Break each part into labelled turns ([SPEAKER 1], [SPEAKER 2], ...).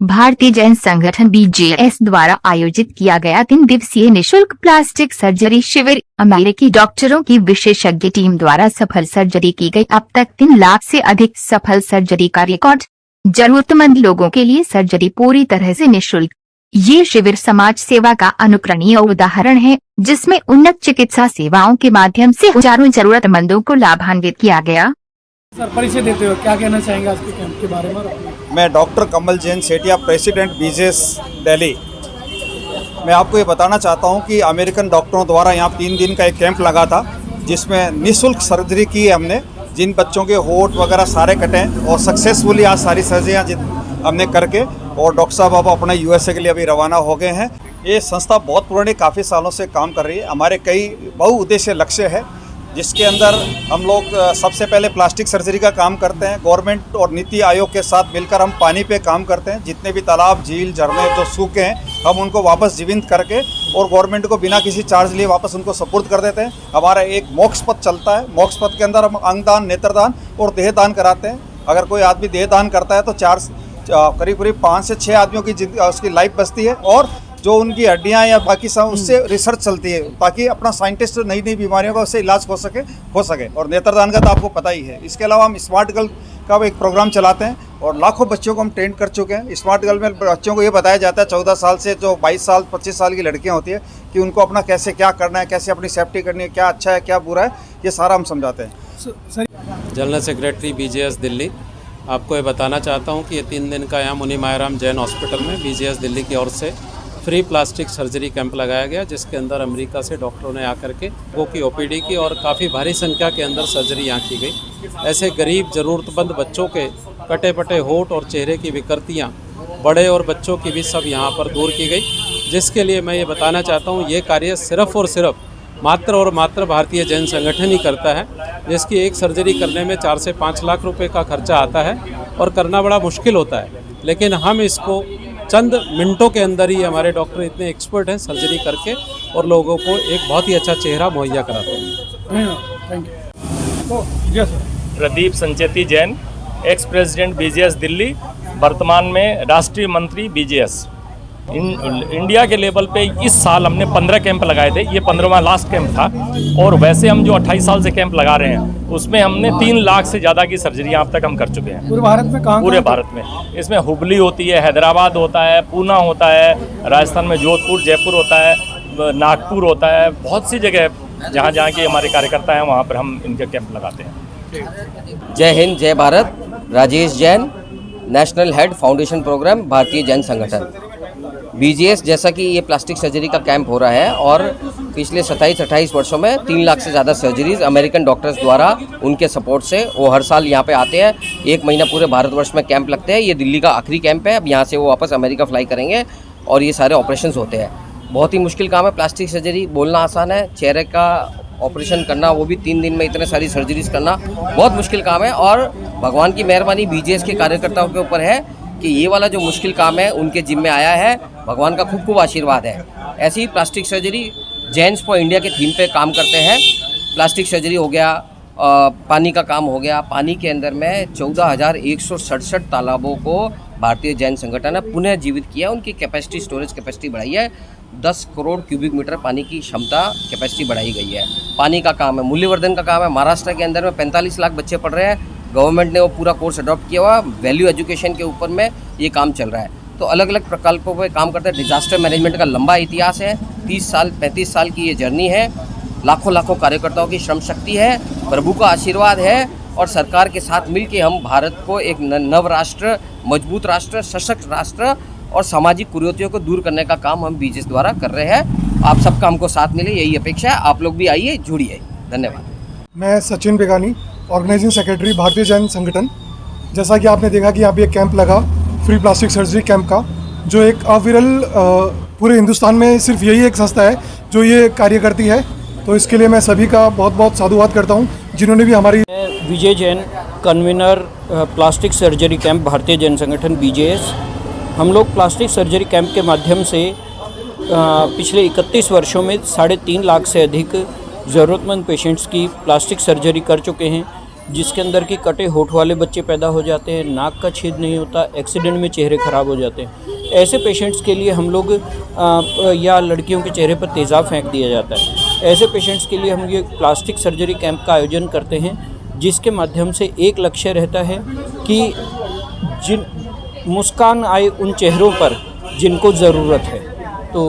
[SPEAKER 1] भारतीय जैन संगठन बीजेएस द्वारा आयोजित किया गया 3 दिवसीय निःशुल्क प्लास्टिक सर्जरी शिविर। अमेरिकी डॉक्टरों की विशेषज्ञ टीम द्वारा सफल सर्जरी की गई। अब तक 3 लाख से अधिक सफल सर्जरी का रिकॉर्ड। जरूरतमंद लोगों के लिए सर्जरी पूरी तरह से निःशुल्क। ये शिविर समाज सेवा का अनुकरणीय उदाहरण है, जिसमें उन्नत चिकित्सा सेवाओं के माध्यम से हजारों जरूरतमंदों को लाभान्वित किया गया।
[SPEAKER 2] सर, परिचय देते हो क्या कहना चाहेंगे आज के कैंप के बारे में?
[SPEAKER 3] मैं डॉक्टर कमल जैन सेठिया, प्रेसिडेंट बीजेएस दिल्ली। मैं आपको ये बताना चाहता हूँ कि अमेरिकन डॉक्टरों द्वारा यहाँ 3 दिन का एक कैंप लगा था, जिसमें निःशुल्क सर्जरी की है हमने। जिन बच्चों के होंठ वगैरह सारे कटे और सक्सेसफुली आज सारी सर्जरियाँ हमने करके, और डॉक्टर साहब अब अपने यूएसए के लिए अभी रवाना हो गए हैं। ये संस्था बहुत पुरानी, काफ़ी सालों से काम कर रही है। हमारे कई बहुउद्देश्य लक्ष्य है, जिसके अंदर हम लोग सबसे पहले प्लास्टिक सर्जरी का काम करते हैं। गवर्नमेंट और नीति आयोग के साथ मिलकर हम पानी पे काम करते हैं। जितने भी तालाब, झील, झरने जो सूखे हैं, हम उनको वापस जीवित करके और गवर्नमेंट को बिना किसी चार्ज लिए वापस उनको सपुर्द कर देते हैं। हमारा एक मोक्ष पथ चलता है। मोक्ष पथ के अंदर हम अंगदान, नेत्रदान और देहदान कराते हैं। अगर कोई आदमी देहदान करता है तो करीब 5 से 6 आदमियों की उसकी लाइफ बचती है, और जो उनकी हड्डियां या बाकी सब उससे रिसर्च चलती है, ताकि अपना साइंटिस्ट नई नई बीमारियों का उससे इलाज हो सके। और नेत्रदान का तो आपको पता ही है। इसके अलावा हम स्मार्ट गर्ल का एक प्रोग्राम चलाते हैं, और लाखों बच्चों को हम ट्रेन कर चुके हैं। स्मार्ट गर्ल में बच्चों को ये बताया जाता है 14 साल से जो 22 साल 25 साल की लड़कियाँ होती है, कि उनको अपना कैसे क्या करना है, कैसे अपनी सेफ्टी करनी है, क्या अच्छा है क्या बुरा है, ये सारा हम समझाते हैं।
[SPEAKER 4] General secretary BJS Delhi. आपको ये बताना चाहता हूँ कि ये 3 दिन का यहाँ मुनि मायाराम जैन हॉस्पिटल में बीजेएस दिल्ली की ओर से फ्री प्लास्टिक सर्जरी कैंप लगाया गया, जिसके अंदर अमेरिका से डॉक्टरों ने आकर के वो की ओपीडी की, और काफ़ी भारी संख्या के अंदर सर्जरी यहाँ की गई। ऐसे गरीब ज़रूरतमंद बच्चों के कटे पटे होंठ और चेहरे की विकृतियाँ, बड़े और बच्चों की भी सब यहाँ पर दूर की गई। जिसके लिए मैं ये बताना चाहता हूँ, ये कार्य सिर्फ़ और सिर्फ मात्र और मात्र भारतीय जैन संगठन ही करता है, जिसकी एक सर्जरी करने में 4 से 5 लाख रुपए का खर्चा आता है, और करना बड़ा मुश्किल होता है। लेकिन हम इसको चंद मिनटों के अंदर ही, हमारे डॉक्टर इतने एक्सपर्ट हैं सर्जरी करके, और लोगों को एक बहुत ही अच्छा चेहरा मुहैया कराते हैं।
[SPEAKER 5] Pradeep Sancheti Jain, ex president BJS Delhi, वर्तमान में राष्ट्रीय मंत्री बीजेएस। इंडिया के लेवल पे इस साल हमने 15 कैंप लगाए थे। ये 15वां लास्ट कैंप था, और वैसे हम जो 28 साल से कैंप लगा रहे हैं, उसमें हमने 3 लाख से ज़्यादा की सर्जरियाँ अब तक हम कर चुके हैं।
[SPEAKER 2] पूरे भारत में कहाँ?
[SPEAKER 5] पूरे भारत में। इसमें हुबली होती है, हैदराबाद होता है, पूना होता है, राजस्थान में जोधपुर, जयपुर होता है, नागपुर होता है। बहुत सी जगह जहाँ जहाँ के हमारे कार्यकर्ता हैं, वहाँ पर हम इनके कैंप लगाते हैं।
[SPEAKER 6] जय हिंद, जय Bharat. Rajesh Jain, national head foundation program, Bharatiya Jain संगठन बीजेएस। जैसा कि ये प्लास्टिक सर्जरी का कैंप हो रहा है, और पिछले 27-28 वर्षों में 3 लाख से ज़्यादा सर्जरीज अमेरिकन डॉक्टर्स द्वारा उनके सपोर्ट से वो हर साल यहाँ पे आते हैं। 1 महीना पूरे भारतवर्ष में कैंप लगते हैं। ये दिल्ली का आखिरी कैंप है। अब यहाँ से वो वापस अमेरिका फ्लाई करेंगे, और ये सारे ऑपरेशंस होते हैं। बहुत ही मुश्किल काम है प्लास्टिक सर्जरी। बोलना आसान है, चेहरे का ऑपरेशन करना, वो भी 3 दिन में इतने सारी सर्जरीज करना बहुत मुश्किल काम है। और भगवान की मेहरबानी बीजेएस के कार्यकर्ताओं के ऊपर है कि ये वाला जो मुश्किल काम है उनके जिम्मे आया है। भगवान का खूब खूब आशीर्वाद है। ऐसी ही plastic surgery Jains for India के थीम पे काम करते हैं। प्लास्टिक सर्जरी हो गया, पानी का काम हो गया। पानी के अंदर में 14,167 तालाबों को भारतीय जैन संगठन ने पुनः जीवित किया। उनकी कैपेसिटी, स्टोरेज कैपेसिटी बढ़ाई है। 10 करोड़ क्यूबिक मीटर पानी की क्षमता, कैपेसिटी बढ़ाई गई है। पानी का काम है, मूल्यवर्धन का काम है। महाराष्ट्र के अंदर में 45 लाख बच्चे पढ़ रहे हैं। गवर्नमेंट ने वो पूरा कोर्स अडॉप्ट किया हुआ। वैल्यू एजुकेशन के ऊपर में ये काम चल रहा है। तो अलग अलग प्रकल्पों पर काम करते हैं। डिजास्टर मैनेजमेंट का लंबा इतिहास है। 30 साल 35 साल की ये जर्नी है। लाखों लाखों कार्यकर्ताओं की श्रम शक्ति है, प्रभु का आशीर्वाद है, और सरकार के साथ मिलकर हम भारत को एक नव राष्ट्र, मजबूत राष्ट्र, सशक्त राष्ट्र और सामाजिक कुरीतियों को दूर करने का काम हम बीजेएस द्वारा कर रहे हैं। आप सबका हमको साथ मिले, यही अपेक्षा है। आप लोग भी आइए, जुड़िए। धन्यवाद।
[SPEAKER 2] मैं सचिन बेगानी, ऑर्गेनाइजिंग सेक्रेटरी, भारतीय जैन संगठन। जैसा कि आपने देखा कि यहाँ पे एक कैंप लगा, फ्री प्लास्टिक सर्जरी कैंप का, जो एक अविरल पूरे हिंदुस्तान में सिर्फ यही एक संस्था है जो ये कार्य करती है। तो इसके लिए मैं सभी का बहुत बहुत साधुवाद करता हूँ, जिन्होंने भी हमारी।
[SPEAKER 7] Vijay Jain, convener plastic surgery camp, Bharatiya Jain संगठन बीजेएस। हम लोग प्लास्टिक सर्जरी कैंप के माध्यम से पिछले 31 वर्षों में 3.5 लाख से अधिक ज़रूरतमंद पेशेंट्स की प्लास्टिक सर्जरी कर चुके हैं। जिसके अंदर के कटे होठ वाले बच्चे पैदा हो जाते हैं, नाक का छेद नहीं होता, एक्सीडेंट में चेहरे ख़राब हो जाते हैं। ऐसे पेशेंट्स के लिए हम लोग या लड़कियों के चेहरे पर तेज़ाब फेंक दिया जाता है। ऐसे पेशेंट्स के लिए हम ये प्लास्टिक सर्जरी कैंप का आयोजन करते हैं, जिसके माध्यम से एक लक्ष्य रहता है कि जिन मुस्कान आए उन चेहरों पर जिनको ज़रूरत है। तो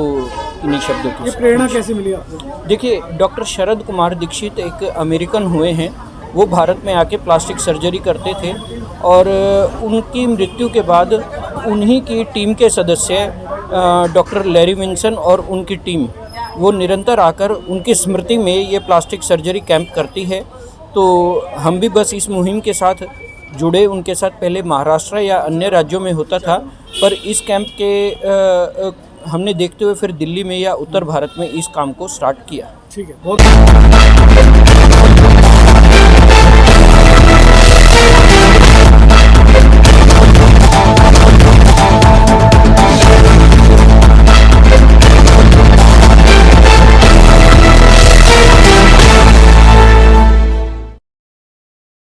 [SPEAKER 7] इन्हीं शब्दों की
[SPEAKER 2] प्रेरणा कैसे मिली आपको?
[SPEAKER 7] देखिए, डॉक्टर शरद कुमार दीक्षित एक अमेरिकन हुए हैं। वो भारत में आके प्लास्टिक सर्जरी करते थे और उनकी मृत्यु के बाद उन्हीं की टीम के सदस्य डॉक्टर लैरी विंसन और उनकी टीम वो निरंतर आकर उनकी स्मृति में ये प्लास्टिक सर्जरी कैंप करती है। तो हम भी बस इस मुहिम के साथ जुड़े। उनके साथ पहले महाराष्ट्र या अन्य राज्यों में होता था, पर इस कैंप के हमने देखते हुए फिर दिल्ली में या उत्तर भारत में इस काम को स्टार्ट किया।
[SPEAKER 2] ठीक है, बहुत